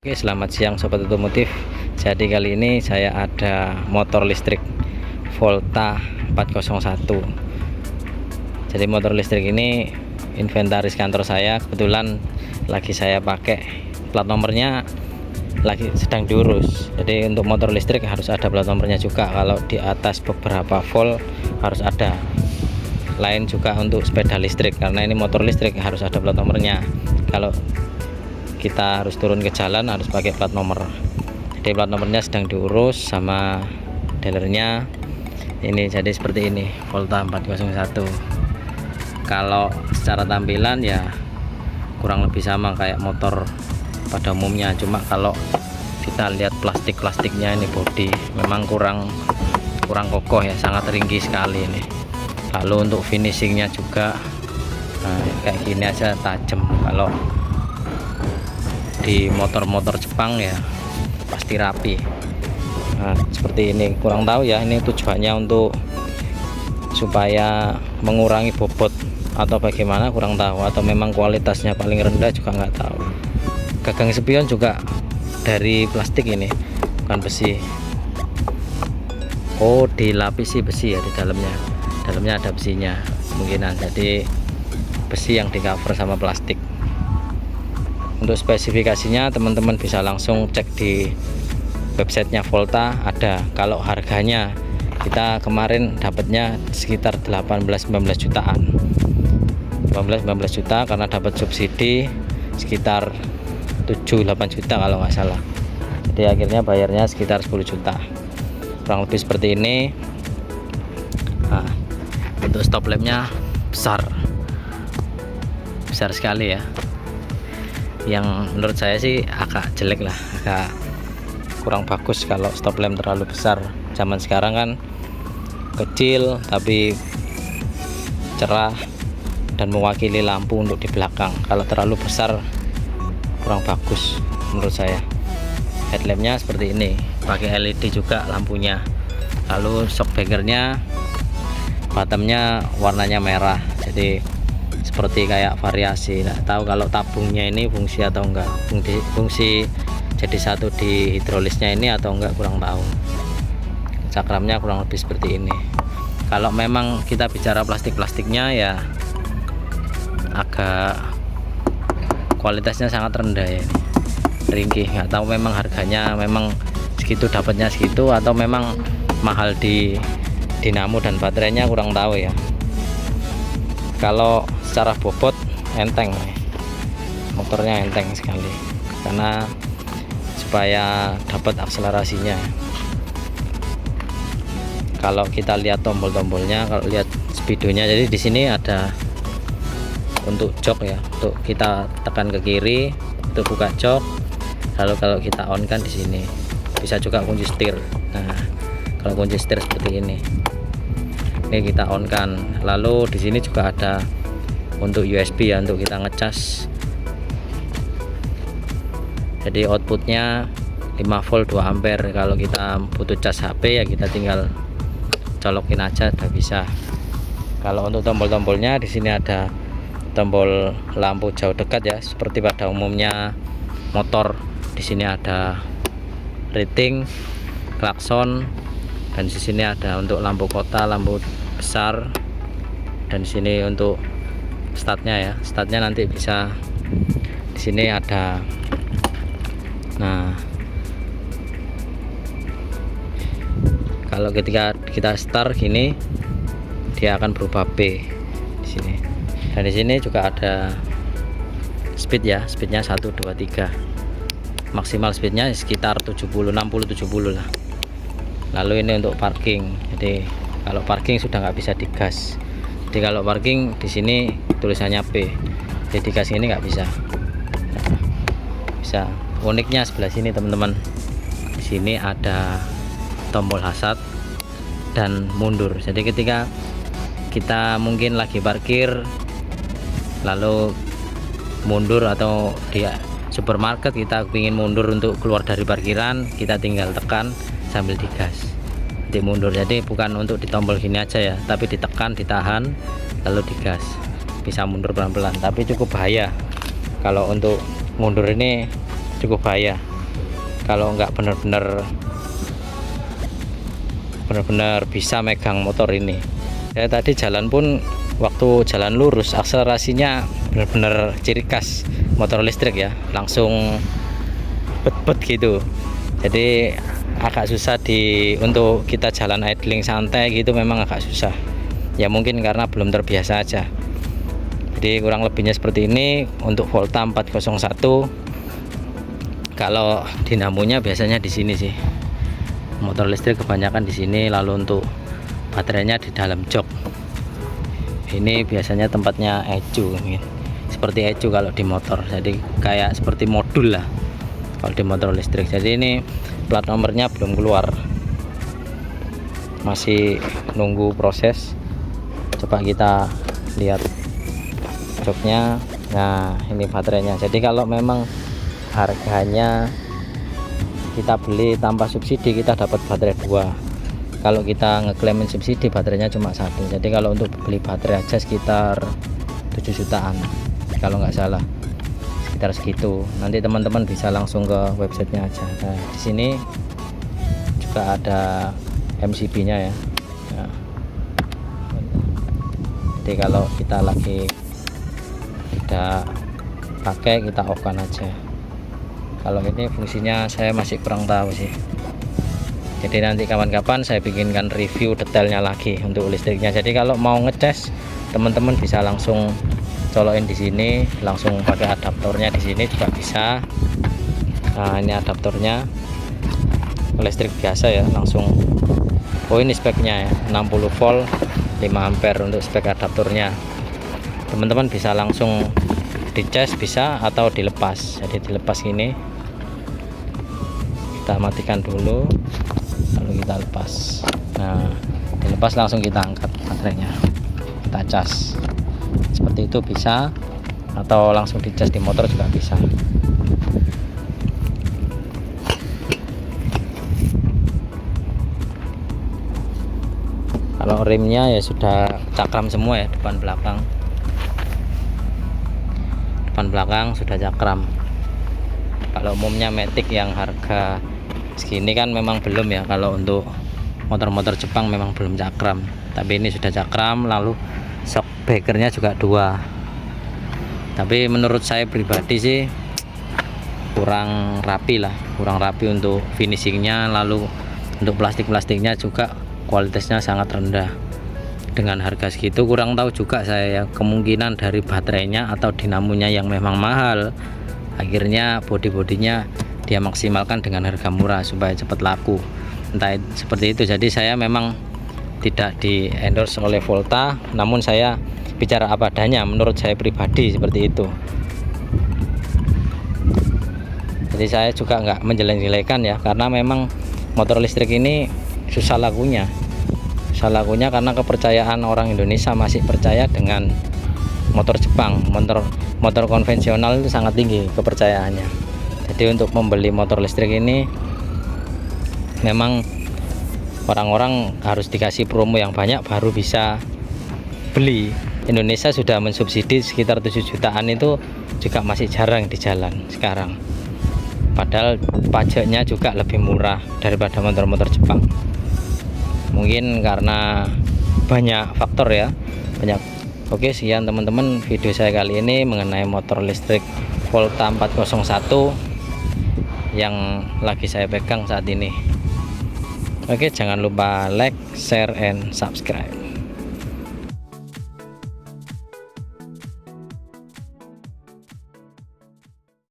Oke, selamat siang sobat otomotif. Jadi kali ini saya ada motor listrik Volta 401. Jadi motor listrik ini inventaris kantor saya, kebetulan lagi saya pakai, plat nomornya lagi sedang diurus. Jadi untuk motor listrik harus ada plat nomornya juga. Kalau di atas beberapa volt harus ada. Lain juga untuk sepeda listrik, karena ini motor listrik harus ada plat nomornya. Kalau kita harus turun ke jalan harus pakai plat nomor. Jadi plat nomornya sedang diurus sama dealernya. Ini jadi seperti ini, Volta 401. Kalau secara tampilan ya kurang lebih sama kayak motor pada umumnya, cuma kalau kita lihat plastiknya ini bodi memang kurang kokoh ya, sangat ringkih sekali ini. Lalu untuk finishingnya juga kayak gini aja tajam. Kalau di motor-motor Jepang ya pasti rapi. Nah, seperti ini, kurang tahu ya ini tujuannya untuk supaya mengurangi bobot atau bagaimana, kurang tahu, atau memang kualitasnya paling rendah juga nggak tahu. Gagang spion juga dari plastik ini, bukan besi. Oh, dilapisi besi ya di dalamnya ada besinya kemungkinan, jadi besi yang di cover sama plastik. Untuk spesifikasinya teman-teman bisa langsung cek di websitenya Volta, ada. Kalau harganya kita kemarin dapatnya sekitar 18-19 jutaan, 18-19 juta karena dapat subsidi sekitar 7-8 juta kalau nggak salah. Jadi akhirnya bayarnya sekitar 10 juta, kurang lebih seperti ini. Nah, untuk stop lampnya besar sekali ya, yang menurut saya sih agak jelek lah, agak kurang bagus kalau stop lamp terlalu besar. Zaman sekarang kan kecil tapi cerah dan mewakili lampu untuk di belakang. Kalau terlalu besar kurang bagus menurut saya. Headlampnya seperti ini, pakai LED juga lampunya. Lalu shockbreakernya bottomnya warnanya merah, jadi seperti kayak variasi. Nggak tahu kalau tabungnya ini fungsi atau enggak, fungsi jadi satu di hidrolisnya ini atau enggak, kurang tahu. Cakramnya kurang lebih seperti ini. Kalau memang kita bicara plastiknya ya agak kualitasnya sangat rendah ya, ini ringkih. Nggak tahu memang harganya memang segitu, dapatnya segitu, atau memang mahal di dinamo dan baterainya, kurang tahu ya. Kalau secara bobot enteng, motornya enteng sekali, karena supaya dapat akselerasinya. Kalau kita lihat tombol-tombolnya, kalau lihat speedonya, jadi di sini ada untuk jok ya, untuk kita tekan ke kiri itu buka jok. Lalu kalau kita on kan di sini bisa juga kunci setir. Nah, kalau kunci setir seperti ini kita on kan. Lalu di sini juga ada untuk USB ya, untuk kita ngecas. Jadi outputnya 5 volt 2 ampere. Kalau kita butuh cas HP ya kita tinggal colokin aja, udah bisa. Kalau untuk tombol-tombolnya di sini ada tombol lampu jauh dekat ya, seperti pada umumnya motor. Di sini ada rating, klakson, dan di sini ada untuk lampu kota, lampu besar, dan di sini untuk startnya ya. Startnya nanti bisa di sini ada. Nah, kalau ketika kita start gini dia akan berubah B di sini. Dan di sini juga ada speed ya, speednya 1, 2, 3. Maksimal speednya sekitar 70, 60, 70 lah. Lalu ini untuk parking. Jadi kalau parking sudah nggak bisa digas. Jadi kalau parking di sini tulisannya P, jadi digas ini nggak bisa. Nah, bisa. Uniknya sebelah sini teman-teman, di sini ada tombol hazard dan mundur. Jadi ketika kita mungkin lagi parkir lalu mundur, atau di supermarket kita ingin mundur untuk keluar dari parkiran, kita tinggal tekan sambil digas, nanti mundur. Jadi bukan untuk di tombol gini aja ya, tapi ditekan, ditahan, lalu digas, bisa mundur pelan-pelan. Tapi cukup bahaya, kalau untuk mundur ini cukup bahaya. kalau nggak benar-benar bisa megang motor ini. Ya tadi jalan pun waktu jalan lurus akselerasinya benar-benar ciri khas motor listrik ya, langsung bet-bet gitu. Jadi agak susah untuk kita jalan idling santai gitu, memang agak susah ya, mungkin karena belum terbiasa aja. Jadi kurang lebihnya seperti ini untuk Volta 401. Kalau dinamonya biasanya di sini sih, motor listrik kebanyakan di sini. Lalu untuk baterainya di dalam jok. Ini biasanya tempatnya ecu, seperti ecu kalau di motor. Jadi kayak seperti modul lah kalau di motor listrik. Jadi ini plat nomornya belum keluar, masih nunggu proses. Coba kita lihat joknya. Nah ini baterainya. Jadi kalau memang harganya kita beli tanpa subsidi, kita dapat baterai 2. Kalau kita ngeklaimin subsidi, baterainya cuma 1. Jadi kalau untuk beli baterai aja sekitar 7 jutaan kalau nggak salah, sekitar segitu. Nanti teman-teman bisa langsung ke websitenya aja. Nah di sini juga ada MCB nya ya. Nah, jadi kalau kita lagi tidak pakai, kita off kan aja. Kalau ini fungsinya saya masih kurang tahu sih. Jadi nanti kapan-kapan saya bikinkan review detailnya lagi untuk listriknya. Jadi kalau mau ngecas, teman-teman bisa langsung colokin di sini, langsung pakai adaptornya di sini juga bisa. Nah ini adaptornya listrik biasa ya, langsung. Oh ini speknya ya, 60 volt 5 ampere untuk spek adaptornya. Teman-teman bisa langsung dicas bisa, atau dilepas. Jadi dilepas ini, kita matikan dulu lalu kita lepas. Nah dilepas langsung kita angkat baterainya, kita cas seperti itu bisa, atau langsung dicas di motor juga bisa. Kalau remnya ya sudah cakram semua ya, depan belakang sudah cakram. Kalau umumnya Matic yang harga segini kan memang belum ya. Kalau untuk motor-motor Jepang memang belum cakram, tapi ini sudah cakram. Lalu shock breakernya juga 2. Tapi menurut saya pribadi sih kurang rapi untuk finishingnya. Lalu untuk plastiknya juga kualitasnya sangat rendah. Dengan harga segitu kurang tahu juga saya ya, kemungkinan dari baterainya atau dinamonya yang memang mahal, akhirnya bodinya dia maksimalkan dengan harga murah supaya cepat laku, entah seperti itu. Jadi saya memang tidak di endorse oleh Volta, namun saya bicara apa adanya, menurut saya pribadi seperti itu. Jadi saya juga nggak menjelek-jelekan ya, karena memang motor listrik ini susah lakunya karena kepercayaan orang Indonesia masih percaya dengan motor Jepang. Motor konvensional itu sangat tinggi kepercayaannya. Jadi untuk membeli motor listrik ini memang orang-orang harus dikasih promo yang banyak baru bisa beli. Indonesia sudah mensubsidi sekitar 7 jutaan, itu juga masih jarang di jalan sekarang. Padahal pajaknya juga lebih murah daripada motor-motor Jepang. Mungkin karena banyak faktor ya, Oke, sekian teman-teman video saya kali ini mengenai motor listrik Volta 401 yang lagi saya pegang saat ini. Oke, jangan lupa like, share, and subscribe.